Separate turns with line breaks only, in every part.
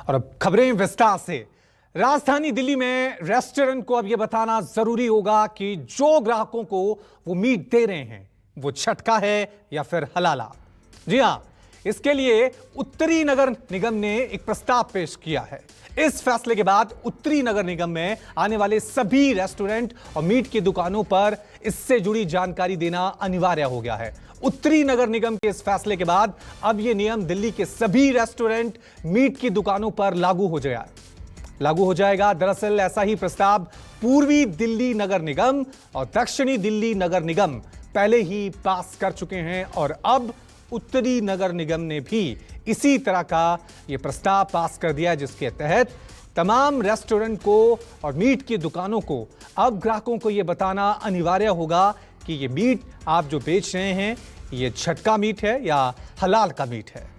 और अब खबरें विस्तार से। राजधानी दिल्ली में रेस्टोरेंट को अब यह बताना जरूरी होगा कि जो ग्राहकों को वो मीट दे रहे हैं वो झटका है या फिर हलाला। जी हां, इसके लिए उत्तरी नगर निगम ने एक प्रस्ताव पेश किया है। इस फैसले के बाद उत्तरी नगर निगम में आने वाले सभी रेस्टोरेंट और मीट की दुकानों पर इससे जुड़ी जानकारी देना अनिवार्य हो गया है। उत्तरी नगर निगम के इस फैसले के बाद अब यह नियम दिल्ली के सभी रेस्टोरेंट, मीट की दुकानों पर लागू हो जाएगा। दरअसल ऐसा ही प्रस्ताव पूर्वी दिल्ली नगर निगम और दक्षिणी दिल्ली नगर निगम पहले ही पास कर चुके हैं और अब उत्तरी नगर निगम ने भी इसी तरह का यह प्रस्ताव पास कर दिया, जिसके तहत तमाम रेस्टोरेंट को और मीट की दुकानों को अब ग्राहकों को यह बताना अनिवार्य होगा कि यह मीट आप जो बेच रहे हैं यह झटका मीट है या हलाल का मीट है।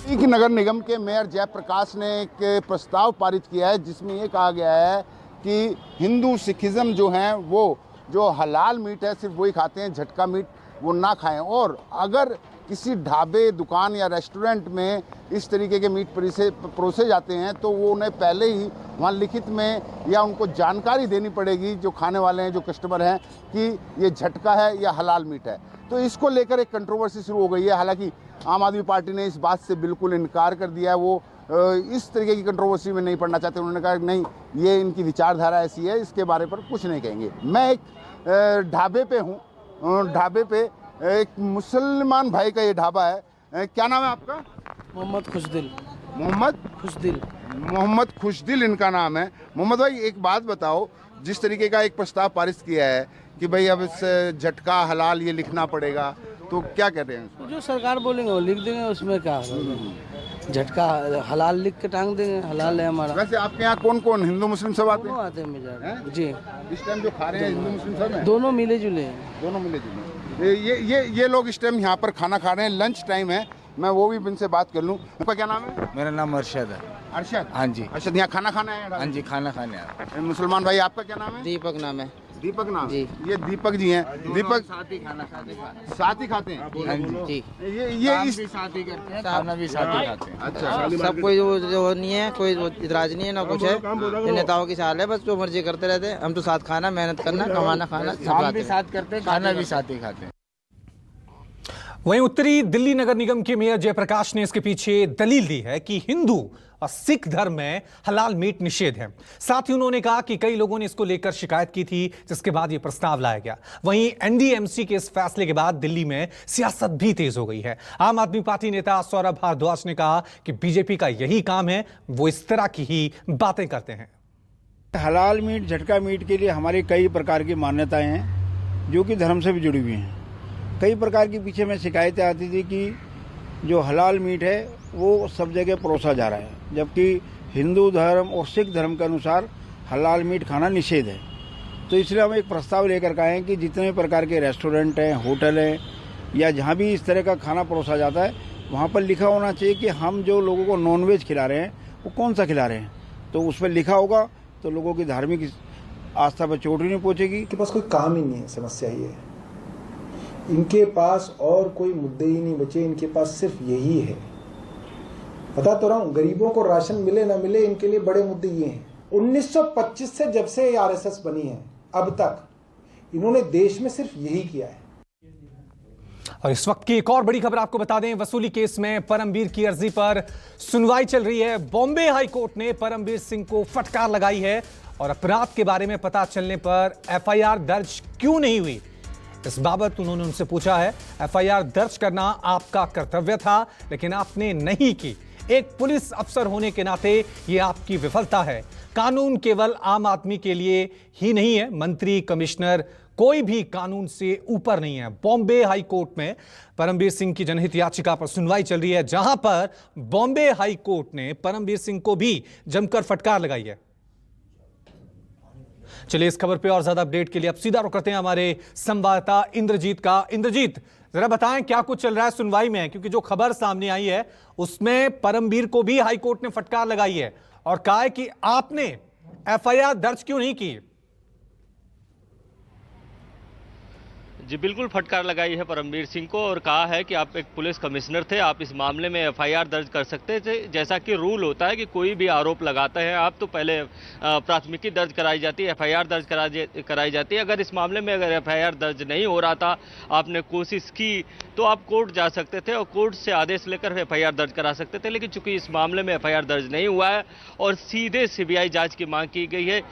दिल्ली नगर निगम के मेयर जयप्रकाश ने एक प्रस्ताव पारित किया है जिसमें ये कहा गया है कि हिंदू सिखिज्म जो हैं वो जो हलाल मीट है सिर्फ वही खाते हैं, झटका मीट वो ना खाएं। और अगर किसी ढाबे, दुकान या रेस्टोरेंट में इस तरीके के मीट परोसे जाते हैं तो वो उन्हें पहले ही वहाँ लिखित में या उनको जानकारी देनी पड़ेगी, जो खाने वाले हैं, जो कस्टमर हैं, कि ये झटका है या हलाल मीट है। तो इसको लेकर एक कंट्रोवर्सी शुरू हो गई है। हालांकि आम आदमी पार्टी ने इस बात से बिल्कुल इनकार कर दिया है। वो इस तरीके की कंट्रोवर्सी में नहीं पड़ना चाहते। उन्होंने कहा नहीं, ये इनकी विचारधारा ऐसी है, इसके बारे पर कुछ नहीं कहेंगे। मैं एक ढाबे पे हूँ, ढाबे पे एक मुसलमान भाई का ये ढाबा है। क्या नाम है आपका?
मोहम्मद खुशदिल।
मोहम्मद खुशदिल इनका नाम है। मोहम्मद भाई, एक बात बताओ, जिस तरीके का एक प्रस्ताव पारित किया है कि भाई अब इस झटका हलाल ये लिखना पड़ेगा, तो क्या कहते हैं?
जो सरकार बोलेंगे वो लिख देंगे, उसमें क्या झटका हलाल लिख के टांग देंगे, हलाल है हमारा।
वैसे आपके यहाँ कौन कौन, हिंदू मुस्लिम सब आते
हैं? मिजाज जी,
इस टाइम जो खा रहे हैं हिंदू मुस्लिम सब हैं?
दोनों मिले जुले हैं।
दोनों मिले जुले। ये लोग इस टाइम यहाँ पर खाना खा रहे हैं, लंच टाइम है। मैं वो भी इनसे बात कर लूँ। आपका क्या नाम है?
मेरा नाम अरशद है।
अरशद?
हाँ जी।
अरशद, यहाँ खाना खाना है?
हाँ जी, खाना खाने आया।
मुसलमान भाई, आपका क्या नाम है?
दीपक नाम है।
दीपक नाम
जी।
ये दीपक जी हैं। दीपक
साथ ही खाना
साथ ही खाते हैं?
हाँ जी।
ये इस
साथ ही करते हैं, खाना भी साथ ही खाते हैं।
अच्छा,
सब कोई जो नहीं है, कोई इतराज नहीं है, ना कुछ है। ये नेताओं की चाल है, बस जो मर्जी करते रहते हैं। हम तो साथ खाना, मेहनत करना, कमाना, खाना
काम भी साथ करते हैं, खाना भी साथ ही खाते हैं।
वहीं उत्तरी दिल्ली नगर निगम के मेयर जयप्रकाश ने इसके पीछे दलील दी है कि हिंदू और सिख धर्म में हलाल मीट निषेध है। साथ ही उन्होंने कहा कि कई लोगों ने इसको लेकर शिकायत की थी, जिसके बाद यह प्रस्ताव लाया गया। वहीं एनडीएमसी के इस फैसले के बाद दिल्ली में सियासत भी तेज हो गई है। आम आदमी पार्टी नेता सौरभ भारद्वाज ने कहा कि बीजेपी का यही काम है, वो इस तरह की ही बातें करते हैं।
हलाल मीट, झटका मीट के लिए हमारी कई प्रकार की मान्यताएं हैं जो कि धर्म से भी जुड़ी हुई हैं। कई प्रकार की पीछे में शिकायतें आती थी कि जो हलाल मीट है वो सब जगह परोसा जा रहा है, जबकि हिंदू धर्म और सिख धर्म के अनुसार हलाल मीट खाना निषेध है। तो इसलिए हम एक प्रस्ताव लेकर के आए हैं कि जितने प्रकार के रेस्टोरेंट हैं, होटल हैं या जहाँ भी इस तरह का खाना परोसा जाता है, वहाँ पर लिखा होना चाहिए कि हम जो लोगों को नॉनवेज खिला रहे हैं वो कौन सा खिला रहे हैं। तो उस पर लिखा होगा तो लोगों की धार्मिक आस्था पर चोट ही नहीं पहुँचेगी।
इनके पास कोई काम ही नहीं है, समस्या ही है। इनके पास और कोई मुद्दे ही नहीं बचे, इनके पास सिर्फ यही है। बता तो रहा हूं, गरीबों को राशन मिले ना मिले, इनके लिए बड़े मुद्दे ये हैं। 1925 से जब से आरएसएस बनी है अब तक इन्होंने देश में सिर्फ यही किया है।
और इस वक्त की एक और बड़ी खबर आपको बता दें, वसूली केस में परमबीर की अर्जी पर सुनवाई चल रही है। बॉम्बे हाई कोर्ट ने परमबीर सिंह को फटकार लगाई है और अपराध के बारे में पता चलने पर एफआईआर दर्ज क्यों नहीं हुई, इस बाबत उन्होंने उनसे पूछा है। एफआईआर दर्ज करना आपका कर्तव्य था, लेकिन आपने नहीं की। एक पुलिस अफसर होने के नाते यह आपकी विफलता है। कानून केवल आम आदमी के लिए ही नहीं है, मंत्री, कमिश्नर, कोई भी कानून से ऊपर नहीं है। बॉम्बे हाई कोर्ट में परमबीर सिंह की जनहित याचिका पर सुनवाई चल रही है, जहां पर बॉम्बे हाई कोर्ट ने परमबीर सिंह को भी जमकर फटकार लगाई है। चलिए इस खबर पे और ज्यादा अपडेट के लिए अब सीधा रुक करते हैं हमारे संवाददाता इंद्रजीत का। इंद्रजीत, जरा बताएं क्या कुछ चल रहा है सुनवाई में, क्योंकि जो खबर सामने आई है उसमें परमबीर को भी हाईकोर्ट ने फटकार लगाई है और कहा है कि आपने एफआईआर दर्ज क्यों नहीं की।
जी बिल्कुल फटकार लगाई है परमवीर सिंह को और कहा है कि आप एक पुलिस कमिश्नर थे, आप इस मामले में एफआईआर दर्ज कर सकते थे। जैसा कि रूल होता है कि कोई भी आरोप लगाते हैं आप तो पहले प्राथमिकी दर्ज कराई जाती है, एफआईआर दर्ज कराई जाती है। अगर इस मामले में अगर एफआईआर दर्ज नहीं हो रहा था, आपने कोशिश की तो आप कोर्ट जा सकते थे और कोर्ट से आदेश लेकर एफआईआर दर्ज करा सकते थे। लेकिन चूंकि इस मामले में एफआईआर दर्ज नहीं हुआ है और सीधे सीबीआई जांच की मांग की गई है,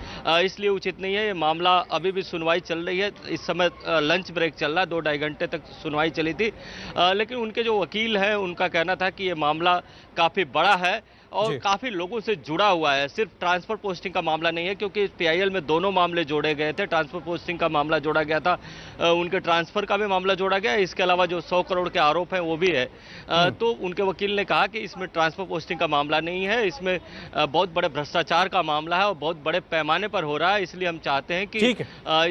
इसलिए उचित नहीं है। ये मामला अभी भी सुनवाई चल रही है, इस समय लंच ब्रेक चल रहा है, 2-2.5 घंटे तक सुनवाई चली थी। लेकिन उनके जो वकील हैं उनका कहना था कि ये मामला काफ़ी बड़ा है और काफी लोगों से जुड़ा हुआ है, सिर्फ ट्रांसफर पोस्टिंग का मामला नहीं है, क्योंकि पीआईएल में दोनों मामले जोड़े गए थे। ट्रांसफर पोस्टिंग का मामला जोड़ा गया था, उनके ट्रांसफर का भी मामला जोड़ा गया, इसके अलावा जो 100 करोड़ के आरोप हैं वो भी है। तो उनके वकील ने कहा कि इसमें ट्रांसफर पोस्टिंग का मामला नहीं है, इसमें बहुत बड़े भ्रष्टाचार का मामला है और बहुत बड़े पैमाने पर हो रहा है, इसलिए हम चाहते हैं कि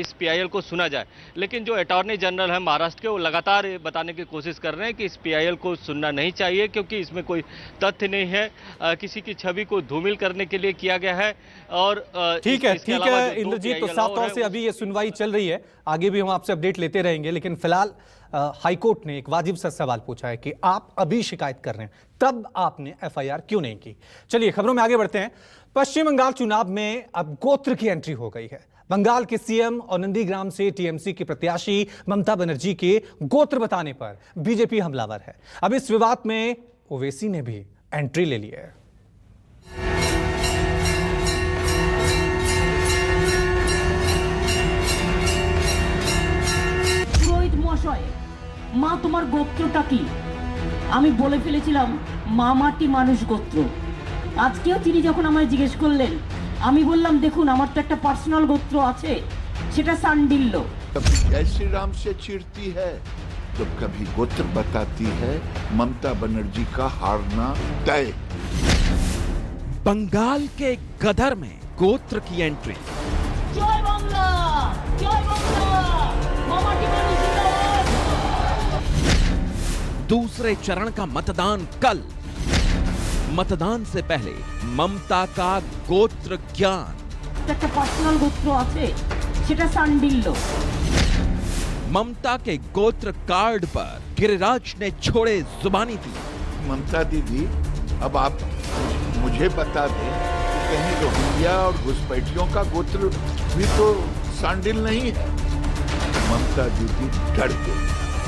इस पीआईएल को सुना जाए। लेकिन जो अटॉर्नी जनरल है महाराष्ट्र के, वो लगातार ये बताने की कोशिश कर रहे हैं कि इस पीआईएल को सुनना नहीं चाहिए, क्योंकि इसमें कोई तथ्य नहीं है, किसी की छवि को धूमिल करने के लिए किया गया है। और
ठीक है इंद्रजीत, तो साफ तौर से अभी ये सुनवाई चल रही है, आगे भी हम आपसे अपडेट लेते रहेंगे। लेकिन फिलहाल हाईकोर्ट ने एक वाजिब सा सवाल पूछा है कि आप अभी शिकायत कर रहे हैं, तब आपने एफआईआर क्यों नहीं की। चलिए खबरों में आगे बढ़ते हैं। पश्चिम बंगाल चुनाव में अब गोत्र की एंट्री हो गई है। बंगाल के सीएम और नंदीग्राम से टीएमसी की प्रत्याशी ममता बनर्जी के गोत्र बताने पर बीजेपी हमलावर है। अब इस विवाद में ओवैसी ने भी एंट्री ले ली है।
মা তোমার গোত্রটা কি? আমি বলে ফেলেছিলাম মা মাটি মানুষ গোত্র। আজকেও তিনি যখন আমায় জিজ্ঞেস করলেন, আমি বললাম দেখুন আমার তো একটা পার্সোনাল গোত্র আছে, সেটা সান্ডিল্য।
कभी जय श्री राम से चिढ़ती है तो कभी गोत्र बताती है। ममता बनर्जी का हारना तय।
बंगाल के गदर में गोत्र की एंट्री।
जय बांग्ला, जय बांग्ला, मामाटी मानुष जिंदाबाद।
दूसरे चरण का मतदान कल। मतदान से पहले ममता का गोत्र ज्ञान।
একটা পার্সোনাল গোত্র আছে, সেটা সান্ডিল্য।
ममता के गोत्र कार्ड पर गिरिराज ने छोड़े जुबानी तीर।
ममता दीदी, अब आप मुझे बता दें कि कहीं रोहिंग्या और घुसपैठियों का गोत्र भी तो सांडिल नहीं है। ममता दीदी डर गई।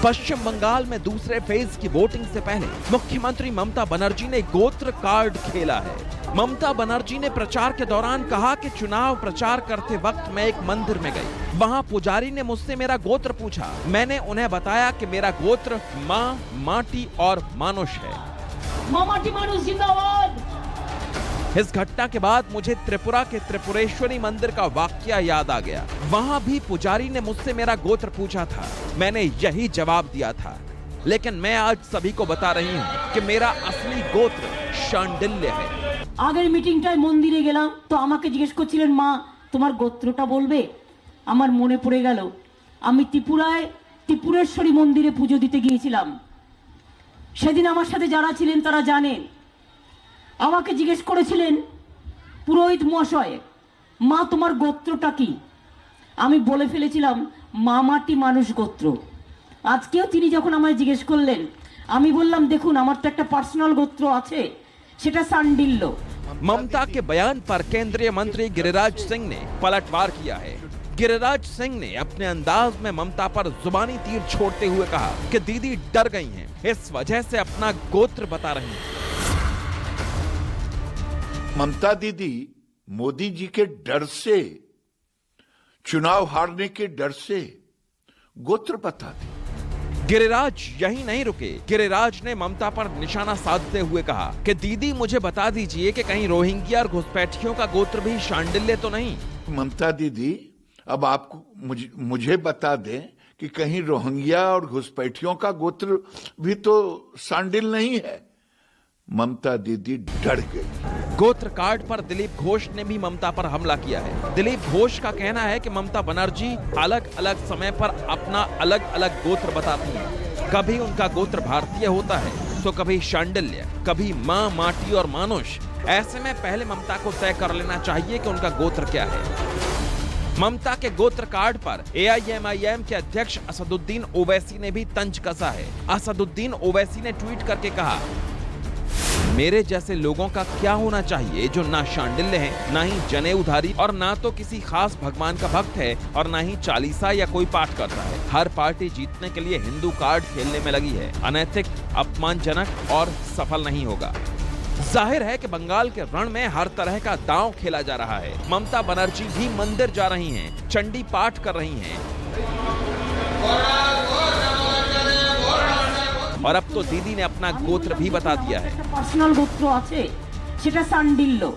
पश्चिम बंगाल में दूसरे फेज की वोटिंग से पहले मुख्यमंत्री ममता बनर्जी ने गोत्र कार्ड खेला है। ममता बनर्जी ने प्रचार के दौरान कहा कि चुनाव प्रचार करते वक्त मैं एक मंदिर में गई, वहां पुजारी ने मुझसे मेरा गोत्र पूछा। मैंने उन्हें बताया कि मेरा गोत्र माँ, माटी और मानुष है।
मामाटी मानुष जिंदाबाद।
इस घटना के बाद मुझे त्रिपुरा के त्रिपुरेश्वरी मंदिर का वाकया याद आ गया। वहां भी पुजारी ने मुझसे मेरा गोत्र पूछा था, मैंने यही जवाब दिया था। लेकिन मैं आज सभी को बता रही हूँ कि मेरा असली गोत्र शांडिल्य है।
আগের মিটিংটায় মন্দিরে গেলাম, তো আমাকে জিজ্ঞেস করছিলেন মা তোমার গোত্রটা বলবে। আমার মনে পড়ে গেল আমি ত্রিপুরায় ত্রিপুরেশ্বরী মন্দিরে পুজো দিতে গিয়েছিলাম। সেদিন আমার সাথে যারা ছিলেন তারা জানেন, আমাকে জিজ্ঞেস করেছিলেন পুরোহিত মশাই মা তোমার গোত্রটা কি? আমি বলে ফেলেছিলাম মা মাটি মানুষ গোত্র। আজকেও তিনি যখন আমায় জিজ্ঞেস করলেন, আমি বললাম দেখুন আমার তো একটা পার্সোনাল গোত্র আছে, সেটা সান্ডিল্য।
ममता के बयान पर केंद्रीय मंत्री गिरिराज सिंह ने पलटवार किया है। गिरिराज सिंह ने अपने अंदाज में ममता पर जुबानी तीर छोड़ते हुए कहा कि दीदी डर गई हैं, इस वजह से अपना गोत्र बता रही हैं।
ममता दीदी मोदी जी के डर से, चुनाव हारने के डर से गोत्र बताती।
गिरिराज यही नहीं रुके। गिरिराज ने ममता पर निशाना साधते हुए कहा कि दीदी मुझे बता दीजिए कि कहीं रोहिंग्या और घुसपैठियों का गोत्र भी शांडिल्य तो नहीं।
ममता दीदी, अब आपको मुझे बता दें कि कहीं रोहिंग्या और घुसपैठियों का गोत्र भी तो शांडिल नहीं है। ममता दीदी डर गई।
गोत्र कार्ड पर दिलीप घोष ने भी ममता पर हमला किया है। दिलीप घोष का कहना है कि ममता बनर्जी अलग अलग समय पर अपना अलग अलग गोत्र बताती हैं। कभी उनका गोत्र भारतीय होता है तो कभी शांडिल्य, कभी माँ, माटी और मानुष। ऐसे में पहले ममता को तय कर लेना चाहिए कि उनका गोत्र क्या है। ममता के गोत्र कार्ड पर AIMIM के अध्यक्ष असदुद्दीन ओवैसी ने भी तंज कसा है। असदुद्दीन ओवैसी ने ट्वीट करके कहा, मेरे जैसे लोगों का क्या होना चाहिए जो ना शांडिल्य है, ना ही जनेऊधारी और ना तो किसी खास भगवान का भक्त है और ना ही चालीसा या कोई पाठ करता है। हर पार्टी जीतने के लिए हिंदू कार्ड खेलने में लगी है। अनैतिक, अपमानजनक और सफल नहीं होगा। जाहिर है कि बंगाल के रण में हर तरह का दांव खेला जा रहा है। ममता बनर्जी भी मंदिर जा रही हैं, चंडी पाठ कर रही हैं और अब तो दीदी ने अपना गोत्र भी बता दिया है।
पर्सनल गोत्र আছে সেটা সান্ডিল্য।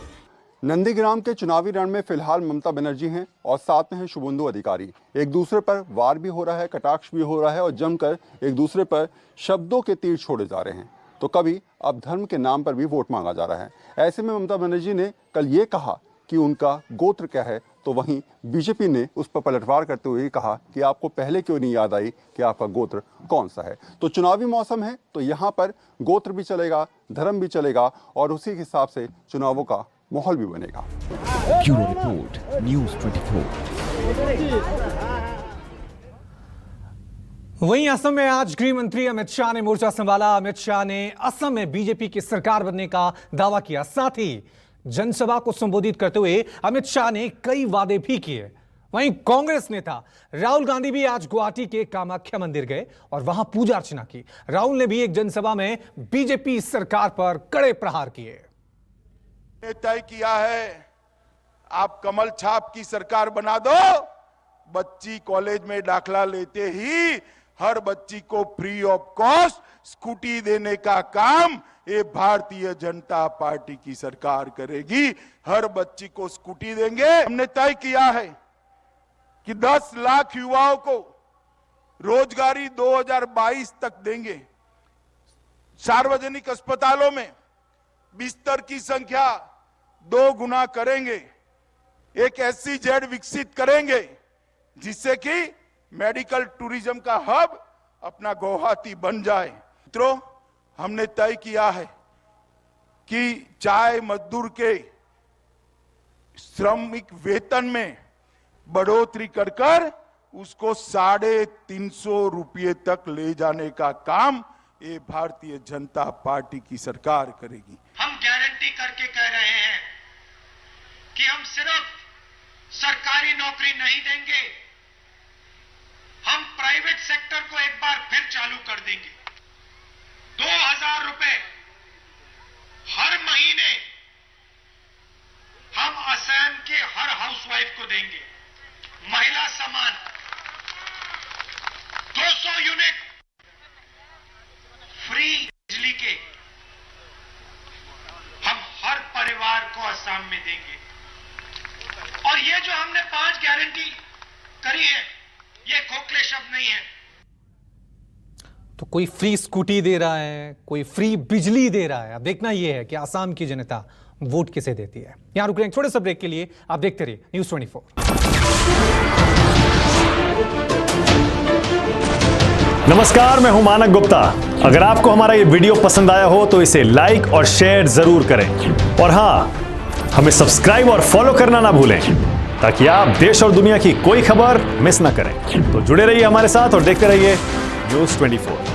नंदीग्राम के चुनावी रण में फिलहाल ममता बनर्जी हैं और साथ में हैं शुभेंदु अधिकारी। एक दूसरे पर वार भी हो रहा है, कटाक्ष भी हो रहा है और जमकर एक दूसरे पर शब्दों के तीर छोड़े जा रहे हैं। तो कभी अब धर्म के नाम पर भी वोट मांगा जा रहा है। ऐसे में ममता बनर्जी ने कल ये कहा कि उनका गोत्र क्या है, तो वहीं बीजेपी ने उस पर पलटवार करते हुए कहा कि आपको पहले क्यों नहीं याद आई कि आपका गोत्र कौन सा है। तो चुनावी मौसम है तो यहाँ पर गोत्र भी चलेगा, धर्म भी चलेगा और उसी के हिसाब से चुनावों का माहौल भी बनेगा।
Bureau report, news 24।
वहीं असम में आज गृह मंत्री अमित शाह ने मोर्चा संभाला। अमित शाह ने असम में बीजेपी की सरकार बनने का दावा किया। साथ ही जनसभा को संबोधित करते हुए अमित शाह ने कई वादे भी किए। वहीं कांग्रेस नेता राहुल गांधी भी आज गुवाहाटी के कामाख्या मंदिर गए और वहां पूजा अर्चना की। राहुल ने भी एक जनसभा में बीजेपी सरकार पर कड़े प्रहार किए।
तय किया है आप कमल छाप की सरकार बना दो, बच्ची कॉलेज में दाखला लेते ही हर बच्ची को फ्री ऑफ कॉस्ट स्कूटी देने का काम ये भारतीय जनता पार्टी की सरकार करेगी। हर बच्ची को स्कूटी देंगे। हमने तय किया है कि 10 लाख युवाओं को रोजगारी 2022 तक देंगे। सार्वजनिक अस्पतालों में बिस्तर की संख्या 2 गुना करेंगे। एक SEZ विकसित करेंगे जिससे कि मेडिकल टूरिज्म का हब अपना गुवाहाटी बन जाए। मित्रों, हमने तय किया है कि चाय मजदूर के श्रमिक वेतन में बढ़ोतरी कर कर उसको 350 रुपये तक ले जाने का काम ये भारतीय जनता पार्टी की सरकार करेगी।
हम गारंटी करके कह रहे हैं कि हम सिर्फ सरकारी नौकरी नहीं देंगे, हम प्राइवेट सेक्टर को एक बार फिर चालू कर देंगे। 2000 रुपए हर महीने हम असम के हर हाउसवाइफ को देंगे। महिला सम्मान 200 यूनिट फ्री बिजली के हम हर परिवार को असम में देंगे। और ये जो हमने 5 गारंटी करी है ये खोखले शब्द नहीं है।
तो कोई फ्री स्कूटी दे रहा है, कोई फ्री बिजली दे रहा है। अब देखना यह है कि आसाम की जनता वोट किसे देती है। यहां रुक रहे हैं छोटे से ब्रेक के लिए। आप देखते रहिए न्यूज़ 24।
नमस्कार, मैं हूं मानक गुप्ता। अगर आपको हमारा ये वीडियो पसंद आया हो तो इसे लाइक और शेयर जरूर करें और हां, हमें सब्सक्राइब और फॉलो करना ना भूलें ताकि आप देश और दुनिया की कोई खबर मिस ना करें। तो जुड़े रहिए हमारे साथ और देखते रहिए न्यूज़ 24।